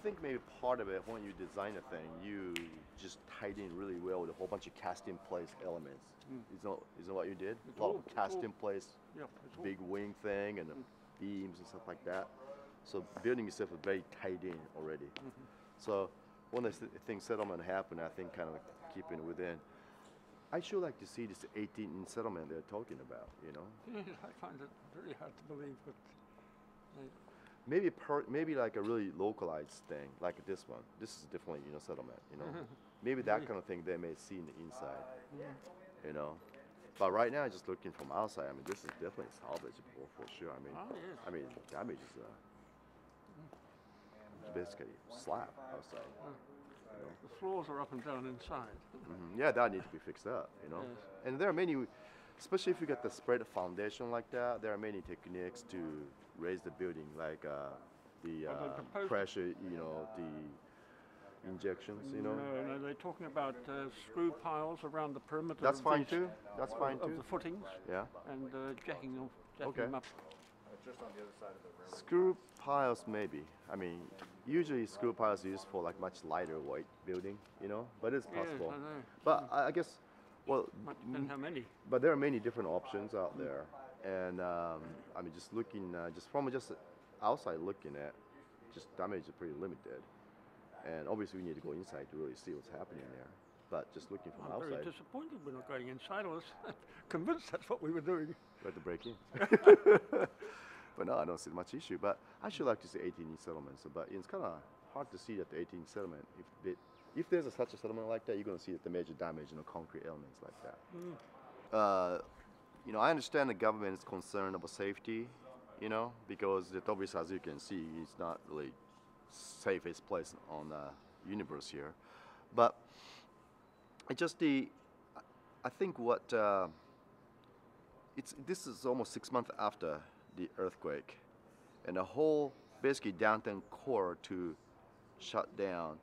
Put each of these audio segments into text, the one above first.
think maybe part of it, when you design a thing, you just tied in really well with a whole bunch of cast-in-place elements. Isn't what you did? It's a lot all- of cast-in-place, Yeah, it's all- big wing thing and beams and stuff like that. So building itself is very tied in already. So when the thing settlement happened, I think kind of keeping it within. I sure like to see this 18-inch settlement they're talking about, you know? Yes, I find it very hard to believe, but Maybe like a really localized thing, like this one. This is definitely, you know, settlement, you know? Maybe that kind of thing they may see in the inside, you know? But right now, just looking from outside, I mean, this is definitely salvageable for sure. I mean, oh, yes. I mean, damage is basically slab outside. You know? The floors are up and down inside. Yeah, that needs to be fixed up, you know? Yes. And there are many, especially if you get the spread foundation like that, there are many techniques to raise the building, like the pressure, you know, the injections, you know? No, they're talking about screw piles around the perimeter. That's of fine these- too. That's fine of too. the footings. Yeah. And jacking Okay. them up. Just on the other side of the railroad. Screw piles, maybe. I mean, usually screw piles are used for like much lighter weight building, you know, but it's possible. Yes, I know. But I guess, well, Might depend how many. but there are many different options out there, and I mean, just looking, just from just outside looking at, just damage is pretty limited, and obviously we need to go inside to really see what's happening there. But just looking from I'm very outside, disappointed we're not going inside. I was convinced that's what we were doing. we have to break in. But no, I don't see much issue. But I should like to see 18-inch settlements. But it's kind of hard to see that the 18-inch settlement, if there's such a settlement like that, you're going to see that the major damage in the concrete elements like that. You know, I understand the government is concerned about safety, you know, because it obviously, as you can see, it's not really safest place on the universe here. But I think what this is almost 6 months after the earthquake, and the whole basically downtown core to shut down.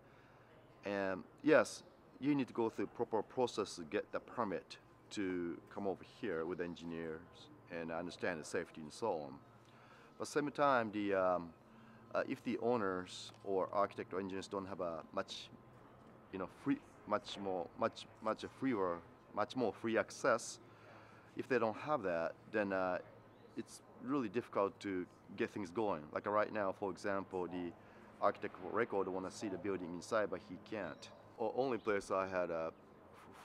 And yes, you need to go through proper process to get the permit to come over here with engineers and understand the safety and so on. But at the same time, if the owners or architect or engineers don't have a much more free access, if they don't have that, then it's really difficult to get things going. Like right now, for example, the architect record want to see the building inside, but he can't. Only place I had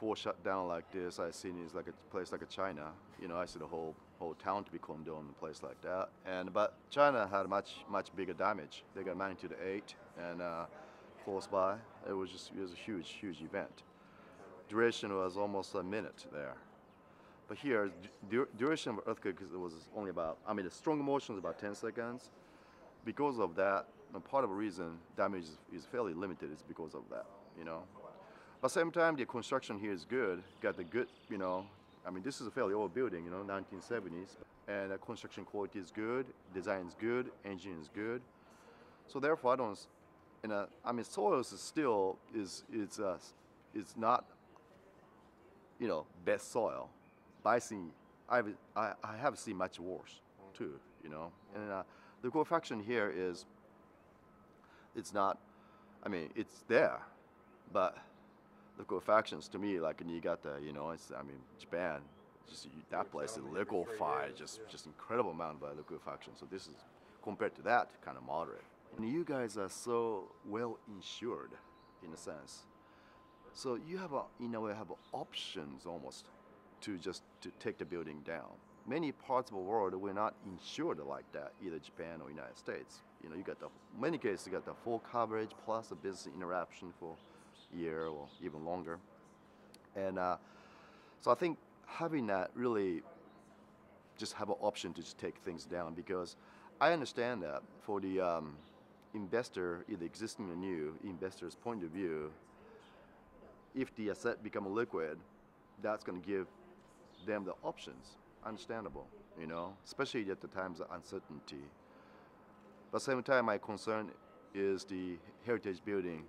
full shutdown like this I seen is like a place like a China. You know, I see the whole town to be closed down in a place like that. But China had much bigger damage. They got magnitude 8 and close by. It was a huge event. Duration was almost a minute there. But here, duration of earthquake was only about, I mean, the strong motion is about 10 seconds. Because of that, part of the reason damage is fairly limited is because of that, you know. But at the same time, the construction here is good. Got the good, you know, I mean, this is a fairly old building, you know, 1970s. And the construction quality is good, design is good, engine is good. So therefore, I don't, I mean, soils is still, is not, you know, best soil. But I have seen much worse too, you know. And the coefficient here is, it's not, I mean, it's there, but the coefficients to me, like Niigata, you know, it's, I mean, Japan, just that place is liquefied, just incredible amount of liquefaction. So this is, compared to that, kind of moderate. And you guys are so well insured, in a sense. So you have, in a way, have options almost to take the building down. Many parts of the world we're not insured like that, either Japan or United States. You know, you got many cases you got the full coverage plus a business interruption for a year or even longer. And so I think having that really just have an option to just take things down, because I understand that for the investor, either existing or new investor's point of view, if the asset become liquid, that's going to give them the options. Understandable, you know, especially at the times of uncertainty. But at the same time, my concern is the heritage building.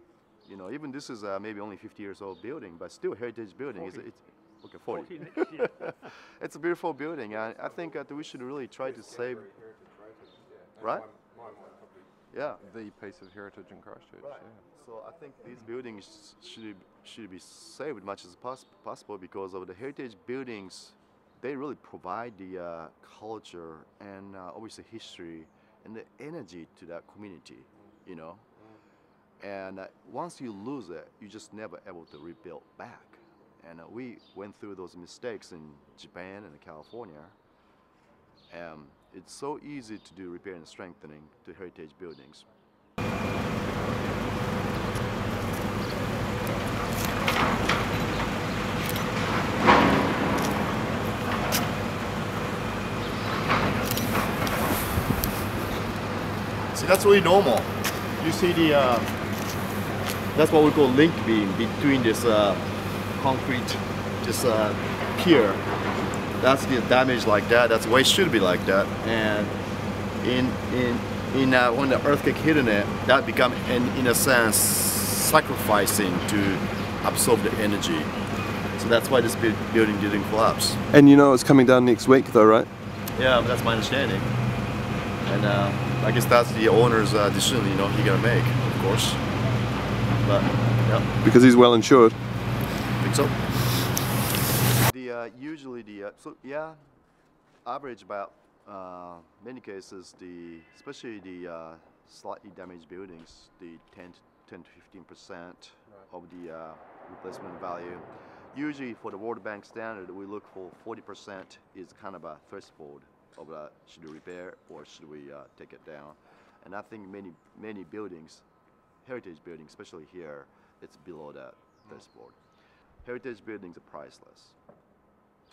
You know, even this is maybe only 50 years old building, but still heritage building. 40. It's okay, 40. 40 next year. It's a beautiful building. I think that we should really try to save. Right? Yeah. the piece of heritage in Christchurch. Right. Yeah. So I think these buildings should be saved as much as possible because of the heritage buildings. They really provide the culture and obviously history and the energy to that community, you know. And once you lose it, you just never able to rebuild back. And we went through those mistakes in Japan and California. It's so easy to do repair and strengthening to heritage buildings. See, that's really normal. You see the, that's what we call link beam between this concrete, this pier. That's the damage like that. That's why it should be like that. And when the earthquake hit in it, that become in a sense sacrificing to absorb the energy. So that's why this building didn't collapse. And you know it's coming down next week though, right? Yeah, that's my understanding. And I guess that's the owner's decision, you know, he gotta make, of course. But yeah. Because he's well insured. I think so. Usually average about many cases especially the slightly damaged buildings, the 10 to 15% of the replacement value. Usually for the World Bank standard, we look for 40% is kind of a threshold of should we repair or should we take it down. And I think many buildings, heritage buildings, especially here, it's below that threshold. Heritage buildings are priceless.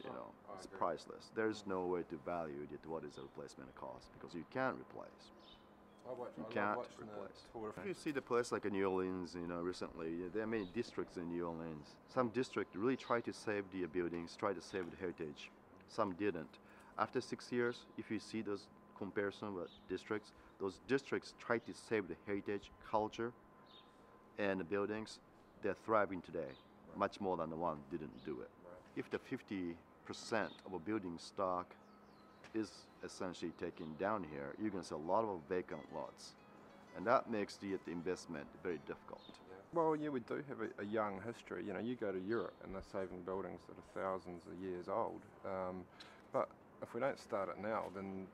You know, it's priceless. There's no way to value it. What is the replacement cost? Because you can't replace. You can't replace. If you see the place like in New Orleans, you know, recently, there are many districts in New Orleans. Some districts really try to save the buildings, try to save the heritage. Some didn't. After 6 years, if you see those comparison with districts, those districts try to save the heritage, culture, and the buildings. They're thriving today, much more than the one didn't do it. If the 50% of a building stock is essentially taken down here, you're going to see a lot of vacant lots. And that makes the investment very difficult. Well, yeah, we do have a young history. You know, you go to Europe and they're saving buildings that are thousands of years old. But if we don't start it now, then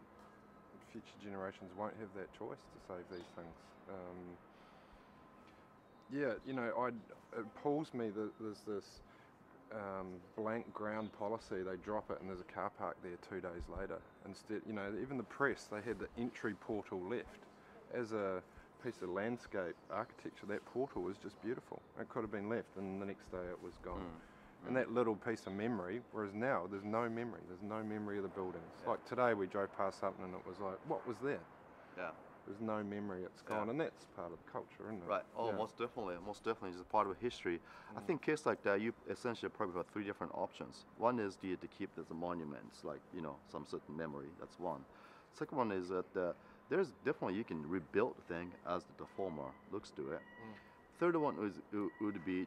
future generations won't have that choice to save these things. Yeah, you know, it pulls me that there's this blank ground policy. They drop it and there's a car park there 2 days later. Instead, you know, even the press, they had the entry portal left. As a piece of landscape architecture, that portal was just beautiful. It could have been left and the next day it was gone. And that little piece of memory, whereas now there's no memory. There's no memory of the buildings. Yeah. Like today we drove past something and it was like, what was there? Yeah. There's no memory, it's gone, and that's part of the culture, isn't it? Right. Oh, yeah. Most definitely it's a part of history. I think case like that, you essentially probably have 3 different options. One is to keep as a monuments, like, you know, some certain memory. That's one. Second one is that there's definitely you can rebuild the thing as the former looks to it. Third one would be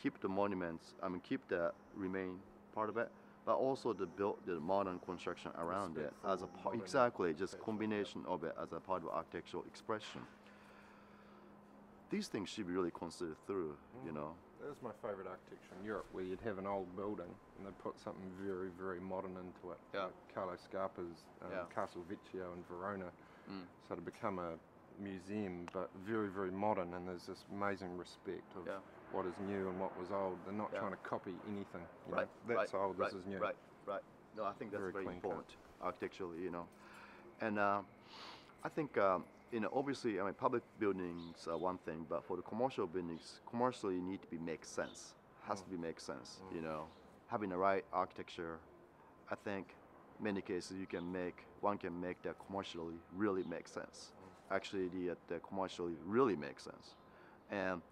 keep the monuments. I mean, keep the remain part of it, but also build the modern construction around it as a part. Exactly, just combination of it as a part of architectural expression. These things should be really considered through, you know. That was my favourite architecture in Europe, where you'd have an old building and they'd put something very, very modern into it. Yeah. Like Carlo Scarpa's Castle Vecchio in Verona. So to become a museum, but very, very modern, and there's this amazing respect of what is new and what was old. They're not trying to copy anything. You know, that's old, this is new. Right. No, I think that's very important architecturally, you know. And I think, you know, obviously, I mean, public buildings are one thing, but for the commercial buildings, commercially need to make sense. Has to make sense, you know. Having the right architecture, I think, many cases one can make that commercially really make sense. Actually, the commercially really makes sense. And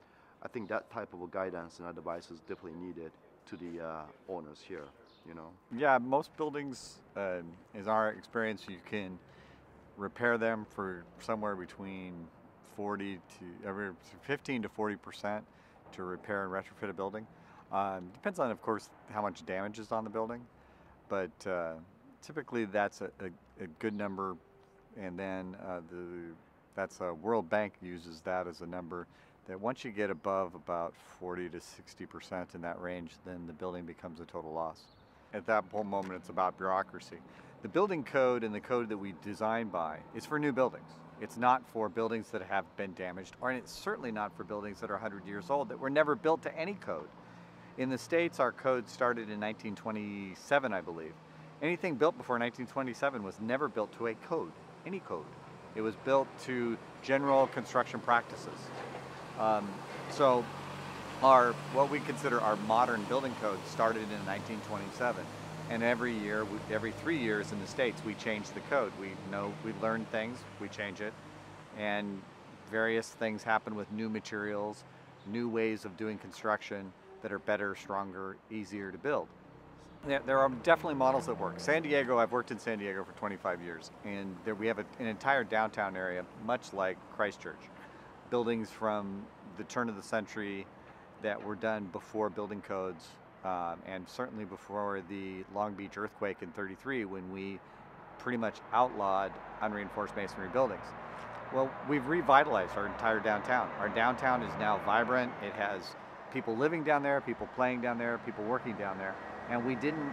I think that type of guidance and advice is definitely needed to the owners here, you know. Yeah, most buildings, is our experience, you can repair them for somewhere between 15 to 40% to repair and retrofit a building. Depends on, of course, how much damage is on the building, but typically that's a good number. And then That's World Bank uses that as a number that once you get above about 40 to 60% in that range, then the building becomes a total loss. At that whole moment, it's about bureaucracy. The building code and the code that we design by is for new buildings. It's not for buildings that have been damaged, or it's certainly not for buildings that are 100 years old that were never built to any code. In the States, our code started in 1927, I believe. Anything built before 1927 was never built to a code, any code. It was built to general construction practices. So what we consider our modern building code started in 1927. And every 3 years in the States, we change the code. We learn things, we change it. And various things happen with new materials, new ways of doing construction that are better, stronger, easier to build. There are definitely models that work. San Diego, I've worked in San Diego for 25 years, and there we have an entire downtown area, much like Christchurch. Buildings from the turn of the century that were done before building codes, and certainly before the Long Beach earthquake in '33, when we pretty much outlawed unreinforced masonry buildings. Well, we've revitalized our entire downtown. Our downtown is now vibrant. It has people living down there, people playing down there, people working down there, and we didn't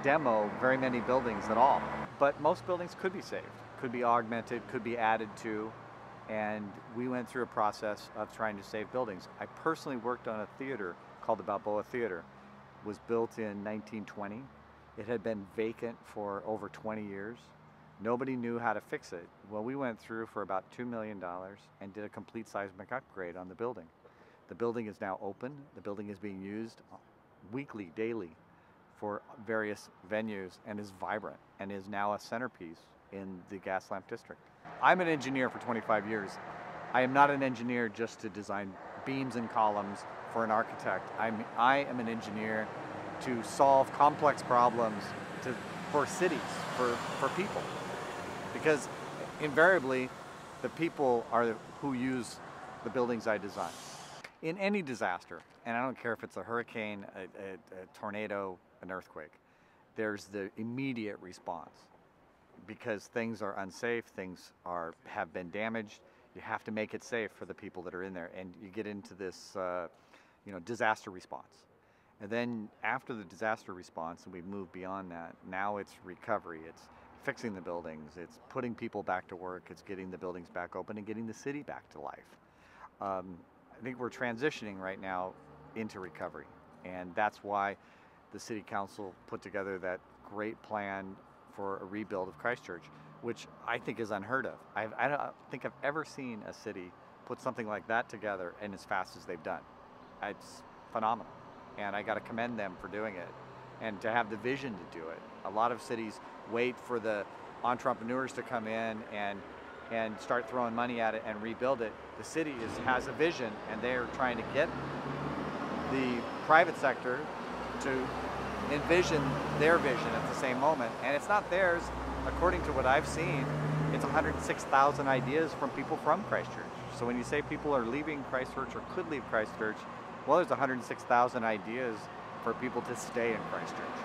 demo very many buildings at all. But most buildings could be saved, could be augmented, could be added to, and we went through a process of trying to save buildings. I personally worked on a theater called the Balboa Theater. It was built in 1920. It had been vacant for over 20 years. Nobody knew how to fix it. Well, we went through for about $2 million and did a complete seismic upgrade on the building. The building is now open. The building is being used weekly, daily for various venues and is vibrant and is now a centerpiece in the gas lamp district. I'm an engineer for 25 years. I am not an engineer just to design beams and columns for an architect. I am an engineer to solve complex problems for cities, for people. Because invariably, the people are who use the buildings I design. In any disaster, and I don't care if it's a hurricane, a tornado, an earthquake, there's the immediate response. Because things are unsafe, things have been damaged, you have to make it safe for the people that are in there, and you get into this disaster response. And then after the disaster response, and we've moved beyond that, now it's recovery, it's fixing the buildings, it's putting people back to work, it's getting the buildings back open and getting the city back to life. I think we're transitioning right now into recovery, and that's why the City Council put together that great plan for a rebuild of Christchurch, which I think is unheard of. I don't think I've ever seen a city put something like that together and as fast as they've done. It's phenomenal, and I got to commend them for doing it and to have the vision to do it. A lot of cities wait for the entrepreneurs to come in and start throwing money at it and rebuild it. The city has a vision, and they're trying to get the private sector to envision their vision at the same moment. And it's not theirs. According to what I've seen, it's 106,000 ideas from people from Christchurch. So when you say people are leaving Christchurch or could leave Christchurch, well, there's 106,000 ideas for people to stay in Christchurch.